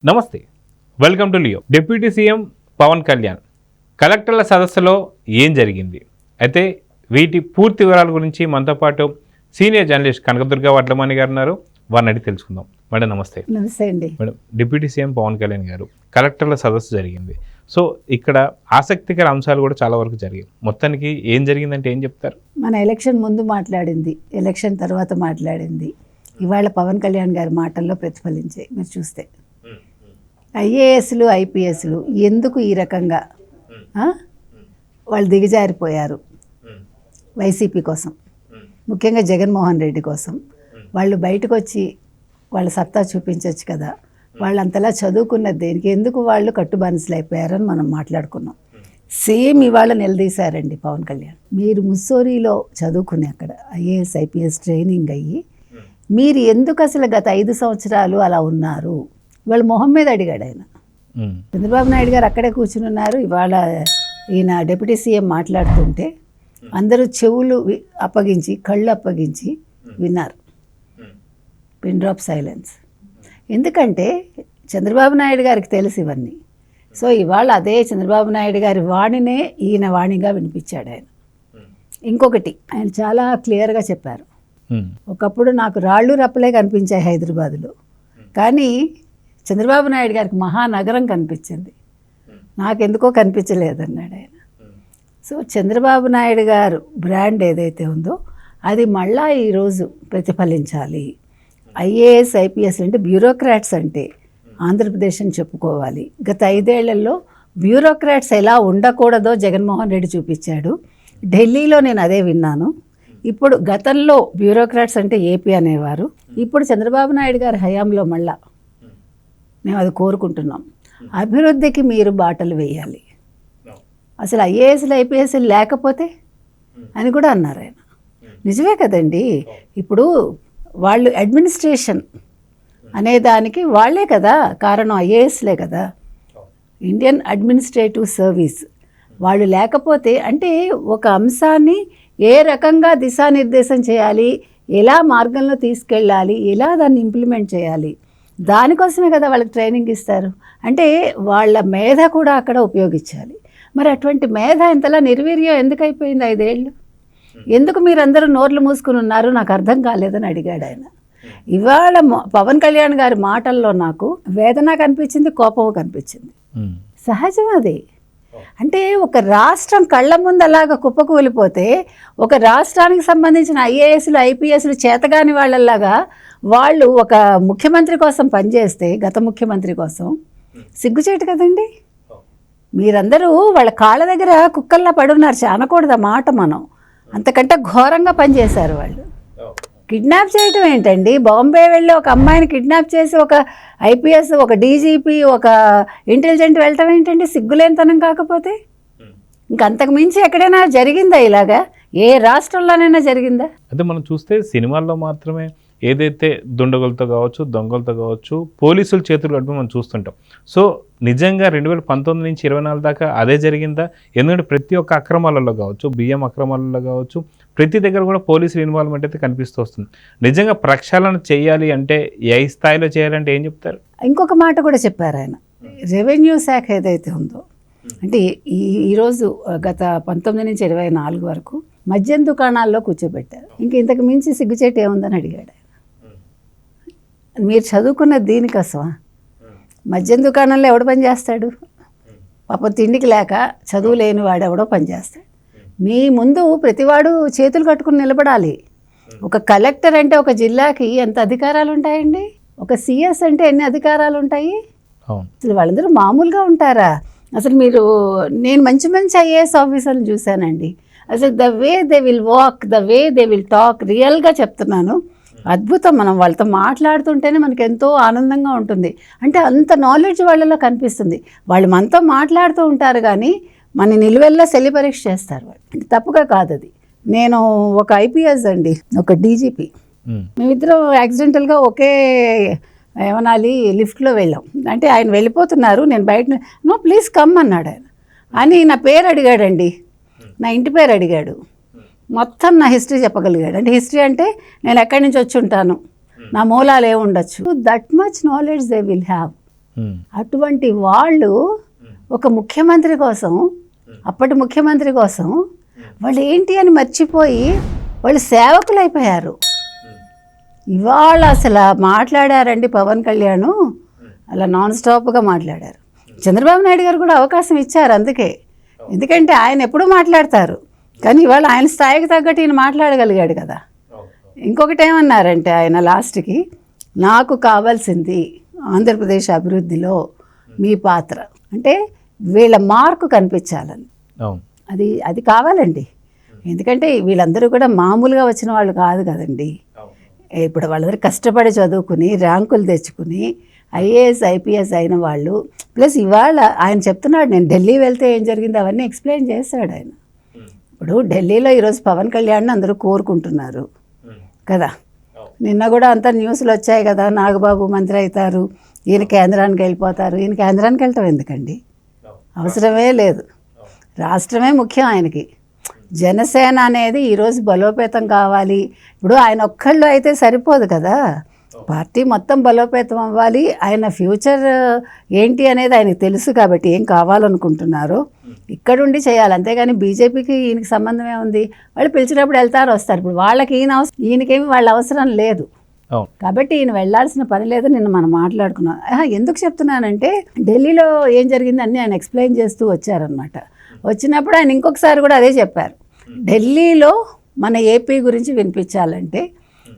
నమస్తే, welcome to Leo. Deputy CM Pawan Kalyan కలెక్టర్ల సదస్సులో ఏం జరిగింది? అయితే వీటి పూర్తి వివరాల గురించి మనతో పాటు సీనియర్ జర్నలిస్ట్ కనకదుర్గ వడ్లమణి గారు ఉన్నారు. వారిని అడిగి తెలుసుకుందాం. మేడం నమస్తే. నమస్తే అండి. Madam, deputy CM Pawan Kalyan గారు కలెక్టర్ల సదస్సు జరిగింది. సో ఇక్కడ ఆసక్తికర అంశాలు కూడా చాలా వరకు జరిగాయి. మొత్తానికి ఏం జరిగిందంటే ఏం చెప్తారు? మన ఎలక్షన్ ముందు మాట్లాడింది, ఎలక్షన్ తర్వాత మాట్లాడింది, ఇవాళ పవన్ కళ్యాణ్ గారి మాటల్లో ప్రతిఫలించాయి. మీరు చూస్తే ఐఏఎస్లు ఐపీఎస్లు ఎందుకు ఈ రకంగా వాళ్ళు దిగజారిపోయారు వైసీపీ కోసం, ముఖ్యంగా జగన్మోహన్ రెడ్డి కోసం. వాళ్ళు బయటకు వచ్చి వాళ్ళ సత్తా చూపించవచ్చు కదా. వాళ్ళు అంతలా చదువుకున్నది దేనికి, ఎందుకు వాళ్ళు కట్టుబానిసలు అయిపోయారని మనం మాట్లాడుకున్నాం. సేమ్ ఇవాళ నిలదీశారండి పవన్ కళ్యాణ్. మీరు ముస్సోరీలో చదువుకుని అక్కడ ఐఏఎస్ ఐపీఎస్ ట్రైనింగ్ అయ్యి మీరు ఎందుకు అసలు గత 5 సంవత్సరాలు అలా ఉన్నారు? ఇవాళ మొహం మీద అడిగాడు ఆయన. చంద్రబాబు నాయుడు గారు అక్కడే కూర్చుని ఉన్నారు. ఇవాళ ఈయన డిప్యూటీ సీఎం మాట్లాడుతుంటే అందరూ చెవులు అప్పగించి కళ్ళు అప్పగించి విన్నారు. Pin drop silence. ఎందుకంటే చంద్రబాబు నాయుడు గారికి తెలుసు ఇవన్నీ. సో ఇవాళ అదే చంద్రబాబు నాయుడు గారి వాణినే ఈయన వాణిగా వినిపించాడు ఆయన. ఇంకొకటి ఆయన చాలా క్లియర్గా చెప్పారు, ఒకప్పుడు నాకు రాళ్ళు రప్పలే కనిపించాయి హైదరాబాదులో, కానీ చంద్రబాబు నాయుడు గారికి మహానగరం కనిపించింది, నాకెందుకో కనిపించలేదన్నాడు ఆయన. సో చంద్రబాబు నాయుడు గారు బ్రాండ్ ఏదైతే ఉందో అది మళ్ళా ఈరోజు ప్రతిఫలించాలి. ఐఏఎస్ ఐపీఎస్ అంటే బ్యూరోక్రాట్స్ అంటే ఆంధ్రప్రదేశ్ అని చెప్పుకోవాలి. గత 5 ఏళ్లలో బ్యూరోక్రాట్స్ ఎలా ఉండకూడదో జగన్మోహన్ రెడ్డి చూపించాడు. ఢిల్లీలో నేను అదే విన్నాను. ఇప్పుడు గతంలో బ్యూరోక్రాట్స్ అంటే ఏపీ అనేవారు, ఇప్పుడు చంద్రబాబు నాయుడు గారి హయాంలో మళ్ళా మేము అది కోరుకుంటున్నాం. అభివృద్ధికి మీరు బాటలు వేయాలి, అసలు ఐఏఎస్లు ఐపీఎస్లు లేకపోతే అని కూడా అన్నారు ఆయన. నిజమే కదండి. ఇప్పుడు వాళ్ళు అడ్మినిస్ట్రేషన్ అనేదానికి వాళ్ళే కదా కారణం, ఐఏఎస్లే కదా, ఇండియన్ అడ్మినిస్ట్రేటివ్ సర్వీస్. వాళ్ళు లేకపోతే అంటే ఒక అంశాన్ని ఏ రకంగా దిశానిర్దేశం చేయాలి, ఎలా మార్గంలో తీసుకెళ్ళాలి, ఎలా దాన్ని ఇంప్లిమెంట్ చేయాలి, దానికోసమే కదా వాళ్ళకి ట్రైనింగ్ ఇస్తారు. అంటే వాళ్ళ మేధ కూడా అక్కడ ఉపయోగించాలి. మరి అటువంటి మేధ ఇంతలా నిర్వీర్యం ఎందుకు అయిపోయింది 5 ఏళ్ళు? ఎందుకు మీరందరూ నోర్లు మూసుకుని ఉన్నారు? నాకు అర్థం కాలేదని అడిగాడు ఆయన. ఇవాళ పవన్ కళ్యాణ్ గారి మాటల్లో నాకు వేదన కనిపించింది, కోపం కనిపించింది. సహజం అది. అంటే ఒక రాష్ట్రం కళ్ళ ముందు అలాగా కుప్పకూలిపోతే ఒక రాష్ట్రానికి సంబంధించిన ఐఏఎస్లు ఐపీఎస్లు చేతగాని వాళ్ళలాగా వాళ్ళు ఒక ముఖ్యమంత్రి కోసం పనిచేస్తే, గత ముఖ్యమంత్రి కోసం, సిగ్గుచేటు కదండి. మీరందరూ వాళ్ళ కాళ్ళ దగ్గర కుక్కల్లా పడున్నారు. అనకూడదు ఆ మాట మనం. అంతకంటే ఘోరంగా పనిచేశారు వాళ్ళు. కిడ్నాప్ చేయటం ఏంటండి? బాంబే వెళ్ళి ఒక అమ్మాయిని కిడ్నాప్ చేసి ఒక ఐపీఎస్, ఒక డీజీపీ, ఒక ఇంటెలిజెంట్ వెళ్ళటం ఏంటండి? సిగ్గులేనితనం కాకపోతే ఇంకంతకు మించి ఎక్కడైనా జరిగిందా ఇలాగా? ఏ రాష్ట్రంలోనైనా జరిగిందా? అంటే మనం చూస్తే సినిమాల్లో మాత్రమే ఏదైతే దుండగులతో కావచ్చు, దొంగలతో కావచ్చు, పోలీసుల చేతులు కట్టుకుని మనం చూస్తుంటాం. సో నిజంగా 2019 నుంచి 24 దాకా అదే జరిగిందా? ఎందుకంటే ప్రతి ఒక్క అక్రమాలలో కావచ్చు, బియ్యం అక్రమాలలో కావచ్చు, ప్రతి దగ్గర కూడా పోలీసుల ఇన్వాల్వ్మెంట్ అయితే కనిపిస్తూ వస్తుంది. నిజంగా ప్రక్షాళన చేయాలి అంటే ఏ స్థాయిలో చేయాలంటే ఏం చెప్తారు? ఇంకొక మాట కూడా చెప్పారు ఆయన. రెవెన్యూ శాఖ ఏదైతే ఉందో, అంటే ఈరోజు గత 19 నుంచి 24 వరకు మద్యం దుకాణాల్లో కూర్చోబెట్టారు. ఇంతకు మించి సిగ్గుచేటు ఏముందని అడిగాడు ఆయన. మీరు చదువుకున్న దీనికోసమా? మద్యం దుకాణంలో ఎవడు పని చేస్తాడు? పాపం తిండికి లేక చదువు లేని వాడు ఎవడో పని చేస్తాడు. మీ ముందు ప్రతివాడు చేతులు కట్టుకుని నిలబడాలి. ఒక కలెక్టర్ అంటే ఒక జిల్లాకి ఎంత అధికారాలు ఉంటాయండి? ఒక సిఎస్ అంటే ఎన్ని అధికారాలు ఉంటాయి? అసలు వాళ్ళందరూ మామూలుగా ఉంటారా? అసలు నేను మంచి మంచి ఐఏఎస్ ఆఫీసర్లు చూశానండి. అసలు the way they will walk, the way they will talk, రియల్గా చెప్తున్నాను, అద్భుతం. మనం వాళ్ళతో మాట్లాడుతుంటేనే మనకు ఎంతో ఆనందంగా ఉంటుంది. అంటే అంత నాలెడ్జ్ వాళ్ళలో కనిపిస్తుంది. వాళ్ళు మనతో మాట్లాడుతూ ఉంటారు కానీ మన నిలువెల్లా శల్య పరీక్ష చేస్తారు వాళ్ళు. తప్పుగా కాదు అది. నేను ఒక ఐపీఎస్ అండి, ఒక డీజీపీ, మేమిద్దరం యాక్సిడెంటల్గా ఒకే ఏమనాలి లిఫ్ట్లో వెళ్ళాం. అంటే ఆయన వెళ్ళిపోతున్నారు, నేను బయట నో ప్లీజ్ కమ్ అన్నాడు ఆయన. అని నా పేరు అడిగాడండి, నా ఇంటి పేరు అడిగాడు, మొత్తం నా హిస్టరీ చెప్పగలిగాడు. అంటే హిస్టరీ అంటే నేను ఎక్కడి నుంచి వచ్చి ఉంటాను, నా మూలాలు ఏముండొచ్చు. That much knowledge they will have. అటువంటి వాళ్ళు ఒక ముఖ్యమంత్రి కోసం, అప్పటి ముఖ్యమంత్రి కోసం వాళ్ళు ఏంటి అని మర్చిపోయి వాళ్ళు సేవకులు అయిపోయారు. ఇవాళ అసలు మాట్లాడారండి పవన్ కళ్యాణ్, అలా నాన్ స్టాప్గా మాట్లాడారు. చంద్రబాబు నాయుడు గారు కూడా అవకాశం ఇచ్చారు అందుకే, ఎందుకంటే ఆయన ఎప్పుడూ మాట్లాడతారు, కానీ ఇవాళ ఆయన స్థాయికి తగ్గట్టు ఈయన మాట్లాడగలిగాడు కదా. ఇంకొకటి ఏమన్నారంటే ఆయన లాస్ట్కి, నాకు కావాల్సింది ఆంధ్రప్రదేశ్ అభివృద్ధిలో మీ పాత్ర, అంటే వీళ్ళ మార్కు కనిపించాలని. అది కావాలండి, ఎందుకంటే వీళ్ళందరూ కూడా మామూలుగా వచ్చిన వాళ్ళు కాదు కదండి. ఇప్పుడు వాళ్ళందరూ కష్టపడి చదువుకుని ర్యాంకులు తెచ్చుకుని ఐఏఎస్ ఐపీఎస్ అయిన వాళ్ళు. ప్లస్ ఇవాళ ఆయన చెప్తున్నాడు, నేను ఢిల్లీ వెళ్తే ఏం జరిగింది అవన్నీ ఎక్స్ప్లెయిన్ చేస్తాడు ఆయన. ఇప్పుడు ఢిల్లీలో ఈరోజు పవన్ కళ్యాణ్ అందరూ కోరుకుంటున్నారు కదా. నిన్న కూడా అంతా న్యూస్లు వచ్చాయి కదా, నాగబాబు మంత్రి అవుతారు, ఈయన కేంద్రానికి వెళ్ళిపోతారు. ఈయన కేంద్రానికి వెళ్ళటం ఎందుకండి, అవసరమే లేదు. రాష్ట్రమే ముఖ్యం ఆయనకి. జనసేన అనేది ఈరోజు బలోపేతం కావాలి. ఇప్పుడు ఆయన ఒక్కళ్ళు అయితే సరిపోదు కదా, పార్టీ మొత్తం బలోపేతం అవ్వాలి. ఆయన ఫ్యూచర్ ఏంటి అనేది ఆయనకు తెలుసు కాబట్టి ఏం కావాలనుకుంటున్నారో ఇక్కడుండి చేయాలి. అంతేగాని బీజేపీకి ఈయనకి సంబంధమే ఉంది, వాళ్ళు పిలిచినప్పుడు వెళ్తారు వస్తారు. ఇప్పుడు వాళ్ళకి ఈయనకేమి వాళ్ళ అవసరం లేదు కాబట్టి ఈయన వెళ్లాల్సిన పని లేదు. నిన్న మనం మాట్లాడుకున్నాం. ఎందుకు చెప్తున్నానంటే ఢిల్లీలో ఏం జరిగింది అన్నీ ఆయన ఎక్స్ప్లెయిన్ చేస్తూ వచ్చారనమాట. వచ్చినప్పుడు ఆయన ఇంకొకసారి కూడా అదే చెప్పారు, ఢిల్లీలో మన ఏపీ గురించి వినిపించాలంటే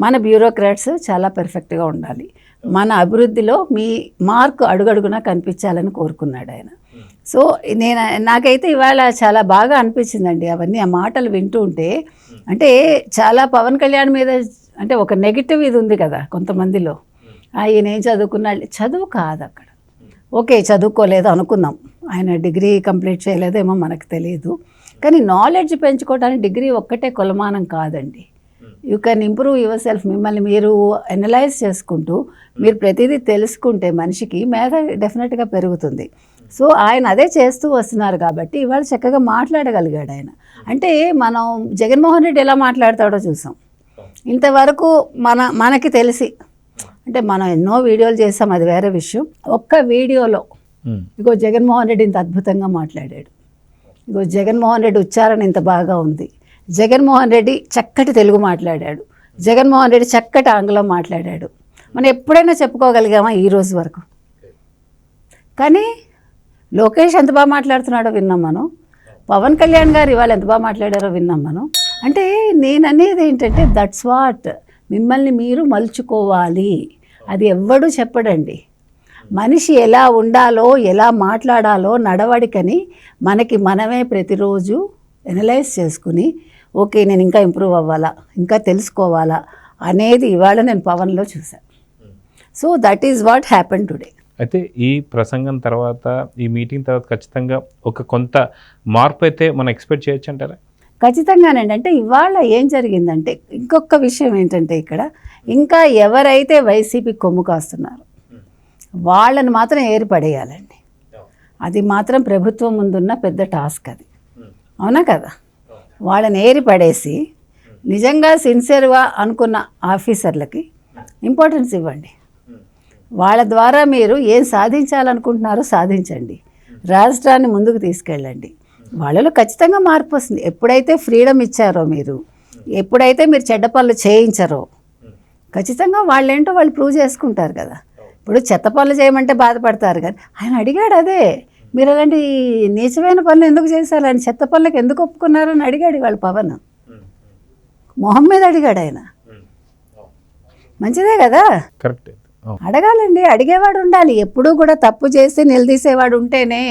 మన బ్యూరోక్రాట్స్ చాలా పర్ఫెక్ట్గా ఉండాలి, మన అభివృద్ధిలో మీ మార్కు అడుగడుగునా కనిపించాలని కోరుకున్నాడు ఆయన. సో నాకైతే ఇవాళ చాలా బాగా అనిపించిందండి అవన్నీ, ఆ మాటలు వింటూ ఉంటే. అంటే చాలా పవన్ కళ్యాణ్ మీద అంటే ఒక నెగిటివ్ ఇది ఉంది కదా కొంతమందిలో, ఈయన ఏం చదువుకున్నాడు, చదువు కాదు అక్కడ. ఓకే చదువుకోలేదు అనుకుందాం, ఆయన డిగ్రీ కంప్లీట్ చేయలేదేమో మనకు తెలియదు, కానీ నాలెడ్జ్ పెంచుకోవడానికి డిగ్రీ ఒక్కటే కొలమానం కాదండి. You can improve your self. మిమ్మల్ని మీరు అనలైజ్ చేసుకుంటూ మీరు ప్రతిదీ తెలుసుకుంటే మనిషికి మేధ డెఫినెట్గా పెరుగుతుంది. సో ఆయన అదే చేస్తూ వస్తున్నారు కాబట్టి ఇవాళ చక్కగా మాట్లాడగలిగాడు ఆయన. అంటే మనం జగన్మోహన్ రెడ్డి ఎలా మాట్లాడతాడో చూసాం ఇంతవరకు. మనకి తెలిసి అంటే మనం ఎన్నో వీడియోలు చేసాం, అది వేరే విషయం. ఒక్క వీడియోలో ఇగో జగన్మోహన్ రెడ్డి ఇంత అద్భుతంగా మాట్లాడాడు, ఇగో జగన్మోహన్ రెడ్డి ఉచ్చారణ ఇంత బాగా ఉంది, జగన్మోహన్ రెడ్డి చక్కటి తెలుగు మాట్లాడాడు, జగన్మోహన్ రెడ్డి చక్కటి ఆంగ్లం మాట్లాడాడు. మనం ఎప్పుడైనా చెప్పుకోగలిగామా ఈ రోజు వరకు? కానీ లోకేష్ ఎంత బాగా మాట్లాడుతున్నాడో విన్నాం మనం, పవన్ కళ్యాణ్ గారు ఇవాళ ఎంత బాగా మాట్లాడారో విన్నాం మనం. అంటే నేను అనేది ఏంటంటే దట్స్ వాట్, మిమ్మల్ని మీరు మలుచుకోవాలి. అది ఎవ్వడూ చెప్పడండి. మనిషి ఎలా ఉండాలో ఎలా మాట్లాడాలో నడవడికని మనకి మనమే ప్రతిరోజు ఎనలైజ్ చేసుకుని ఓకే నేను ఇంకా ఇంప్రూవ్ అవ్వాలా, ఇంకా తెలుసుకోవాలా అనేది ఇవాళ నేను పవన్లో చూశాను. So that is what happen today. అయితే ఈ ప్రసంగం తర్వాత ఈ మీటింగ్ తర్వాత ఖచ్చితంగా ఒక కొంత మార్పు అయితే మనం ఎక్స్పెక్ట్ చేయొచ్చు అంటారా? ఖచ్చితంగానండి. అంటే ఇవాళ ఏం జరిగిందంటే ఇంకొక విషయం ఏంటంటే ఇక్కడ ఇంకా ఎవరైతే వైసీపీ కొమ్ము కాస్తున్నారో వాళ్ళని మాత్రం ఏర్పడేయాలండి. అది మాత్రం ప్రభుత్వం ముందున్న పెద్ద టాస్క్ అది, అవునా కదా? వాళ్ళని ఏరిపడేసి నిజంగా సిన్సియర్గా అనుకున్న ఆఫీసర్లకి ఇంపార్టెన్స్ ఇవ్వండి. వాళ్ళ ద్వారా మీరు ఏం సాధించాలనుకుంటున్నారో సాధించండి, రాష్ట్రాన్ని ముందుకు తీసుకెళ్ళండి. వాళ్ళలో ఖచ్చితంగా మార్పు వస్తుంది. ఎప్పుడైతే ఫ్రీడమ్ ఇచ్చారో మీరు, ఎప్పుడైతే మీరు చెడ్డ పనులు చేయించారో ఖచ్చితంగా వాళ్ళేంటో వాళ్ళు ప్రూవ్ చేసుకుంటారు కదా. ఇప్పుడు చెత్త పనులు చేయమంటే బాధపడతారు, కానీ ఆయన అడిగాడు అదే, మీరు అలాంటి నీచమైన పనులు ఎందుకు చేశారు, అని చెత్త పనులకు ఎందుకు ఒప్పుకున్నారని అడిగాడు వాళ్ళ పవన్. మొహం మీద అడిగాడు ఆయన. మంచిదే కదా, కరెక్ట్. అడగాలండి, అడిగేవాడు ఉండాలి. ఎప్పుడూ కూడా తప్పు చేసి నిలదీసేవాడు ఉంటేనే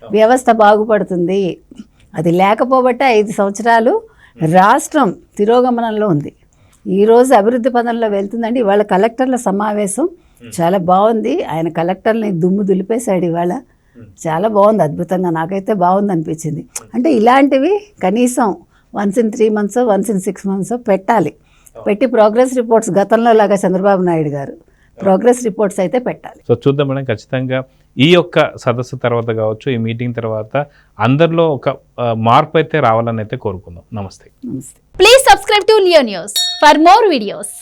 వ్యవస్థ బాగుపడుతుంది. అది లేకపోబట్టే 5 సంవత్సరాలు రాష్ట్రం తిరోగమనంలో ఉంది. ఈరోజు అభివృద్ధి పదంలో వెళ్తుందండి. ఇవాళ కలెక్టర్ల సమావేశం చాలా బాగుంది. ఆయన కలెక్టర్ని దుమ్ము దులిపేశాడు ఇవాళ. చాలా బాగుంది, అద్భుతంగా, నాకైతే బాగుంది అనిపించింది. అంటే ఇలాంటివి కనీసం once in 3 months, once in 6 months పెట్టాలి. పెట్టి ప్రోగ్రెస్ రిపోర్ట్స్ గతంలో లాగా చంద్రబాబు నాయుడు గారు ప్రోగ్రెస్ రిపోర్ట్స్ అయితే పెట్టాలి. సో చూద్దాం మేడం, ఖచ్చితంగా ఈ యొక్క సదస్సు తర్వాత కావచ్చు, ఈ మీటింగ్ తర్వాత అందరిలో ఒక మార్పు అయితే రావాలని అయితే కోరుకుందాం. నమస్తే. నమస్తే. Please subscribe to Leo news for more videos.